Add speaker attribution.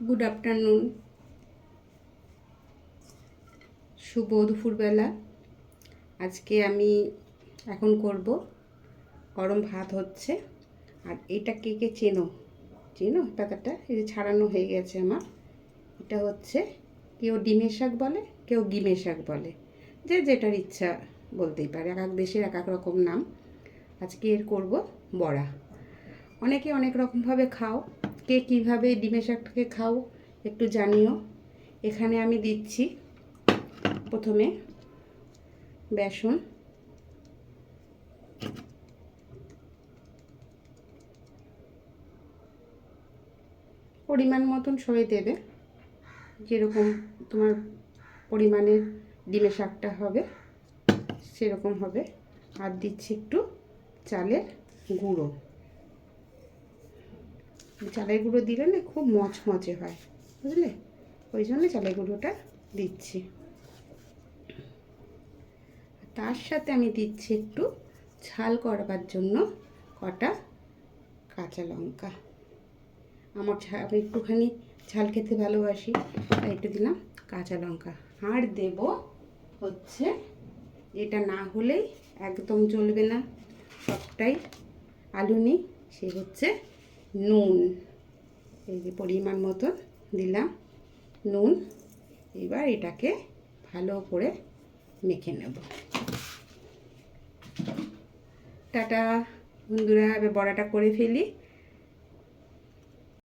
Speaker 1: Good afternoon, শুভ দুপুরবেলা। আজকে আমি এখন করব গরম ভাত হচ্ছে। আর এটা কে কে চেনো চেনো পাতাটা, এই যে ছাড়ানো হয়ে গেছে আমার। এটা হচ্ছে কেউ ডিমের শাক বলে, কেউ গিমের শাক বলে, যে যেটার ইচ্ছা বলতেই পারে, এক এক দেশের এক এক রকম নাম। আজকে এর করব বড়া। অনেকে অনেক রকমভাবে খাও, কে কীভাবে ডিমের শাকটাকে খাও একটু জানিও। এখানে আমি দিচ্ছি প্রথমে বেসন, পরিমাণ মতন সবাই দেবে, যেরকম তোমার পরিমাণের ডিমের শাকটা হবে সেরকম হবে। আর দিচ্ছি একটু চালের গুঁড়ো। চালের গুঁড়ো দিলে না খুব মচমচে হয়, বুঝলে, ওই জন্য চালের গুঁড়োটা দিচ্ছি। তার সাথে আমি দিচ্ছি একটু ঝাল করবার জন্য কটা কাঁচা লঙ্কা। আমি একটুখানি ঝাল খেতে ভালোবাসি, তাই একটু দিলাম কাঁচা লঙ্কা। আর দেব হচ্ছে, এটা না হলেই একদম চলবে না, সবটাই আলু নিই, সে হচ্ছে নুন। এই যে পরিমাণ মতন দিলাম নুন। এবার এটাকে ভালো করে মেখে নেব। টাটা বন্ধুরা, এবার বড়াটা করে ফেলি।